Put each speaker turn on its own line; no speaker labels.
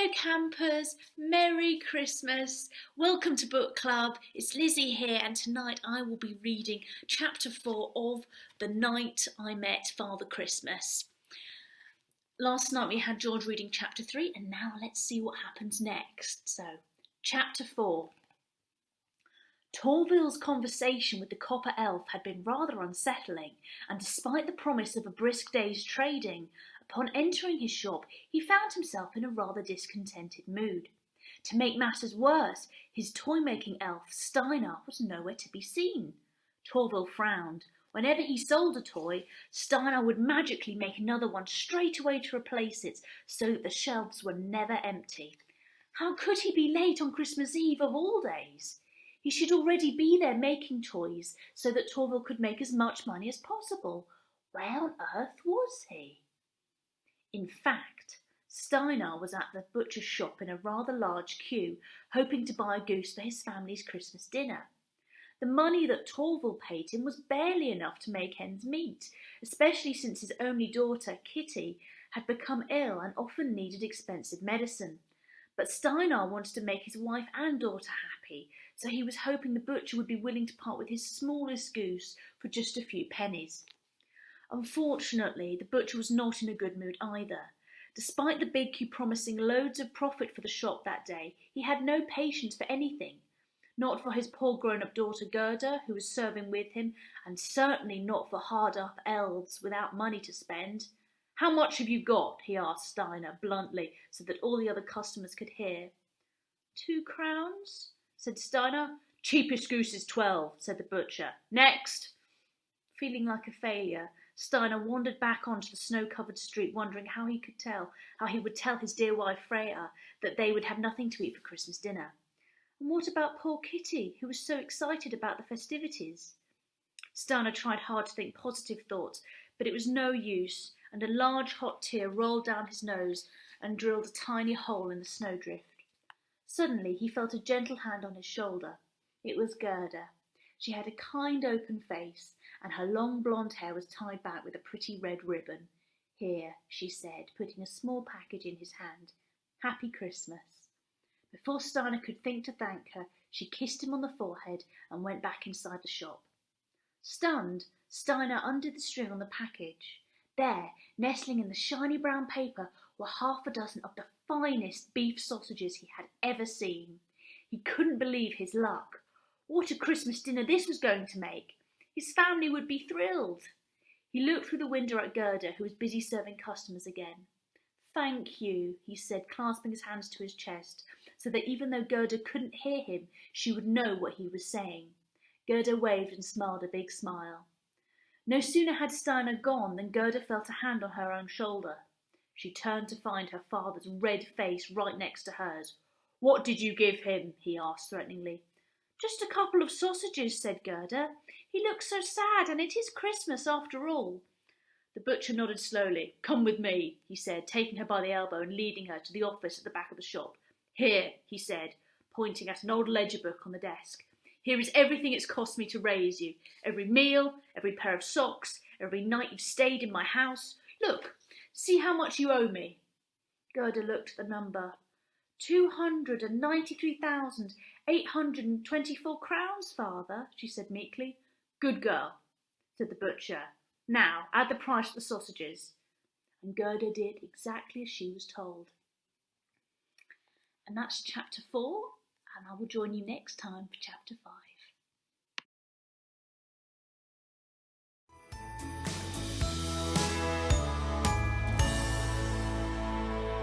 Hello campers, Merry Christmas. Welcome to Book Club. It's Lizzie here and tonight I will be reading chapter 4 of The Night I Met Father Christmas. Last night we had George reading chapter 3 and now let's see what happens next. So, chapter 4. Torville's conversation with the copper elf had been rather unsettling, and despite the promise of a brisk day's trading, upon entering his shop he found himself in a rather discontented mood. To make matters worse, his toy-making elf, Steiner, was nowhere to be seen. Torville frowned. Whenever he sold a toy, Steiner would magically make another one straight away to replace it, so that the shelves were never empty. How could he be late on Christmas Eve of all days? He should already be there making toys, so that Torville could make as much money as possible. Where on earth was he? In fact, Steiner was at the butcher's shop in a rather large queue, hoping to buy a goose for his family's Christmas dinner. The money that Torville paid him was barely enough to make ends meet, especially since his only daughter, Kitty, had become ill and often needed expensive medicine. But Steiner wanted to make his wife and daughter happy, so he was hoping the butcher would be willing to part with his smallest goose for just a few pennies. Unfortunately, the butcher was not in a good mood either. Despite the big queue promising loads of profit for the shop that day, he had no patience for anything. Not for his poor grown-up daughter Gerda, who was serving with him, and certainly not for hard-up elves without money to spend. "How much have you got?" he asked Steiner bluntly, so that all the other customers could hear. 2 crowns, said Steiner. "Cheapest goose is 12, said the butcher. "Next!" Feeling like a failure, Steiner wandered back onto the snow-covered street, wondering how he would tell his dear wife Freya that they would have nothing to eat for Christmas dinner. And what about poor Kitty, who was so excited about the festivities? Steiner tried hard to think positive thoughts, but it was no use, and a large hot tear rolled down his nose and drilled a tiny hole in the snowdrift. Suddenly he felt a gentle hand on his shoulder. It was Gerda. She had a kind open face, and her long blonde hair was tied back with a pretty red ribbon. "Here," she said, putting a small package in his hand. "Happy Christmas." Before Steiner could think to thank her, she kissed him on the forehead and went back inside the shop. Stunned, Steiner undid the string on the package. There, nestling in the shiny brown paper, were 6 of the finest beef sausages he had ever seen. He couldn't believe his luck. What a Christmas dinner this was going to make! His family would be thrilled. He looked through the window at Gerda, who was busy serving customers again. "Thank you," he said, clasping his hands to his chest, so that even though Gerda couldn't hear him, she would know what he was saying. Gerda waved and smiled a big smile. No sooner had Steiner gone than Gerda felt a hand on her own shoulder. She turned to find her father's red face right next to hers. "What did you give him?" he asked threateningly. "Just a couple of sausages," said Gerda. "He looks so sad, and it is Christmas after all." The butcher nodded slowly. "Come with me," he said, taking her by the elbow and leading her to the office at the back of the shop. "Here," he said, pointing at an old ledger book on the desk. "Here is everything it's cost me to raise you. Every meal, every pair of socks, every night you've stayed in my house. Look, see how much you owe me." Gerda looked at the number. 293,824 crowns, father, she said meekly. "Good girl," said the butcher. "Now, add the price of the sausages." And Gerda did exactly as she was told. And that's chapter 4, and I will join you next time for chapter 5.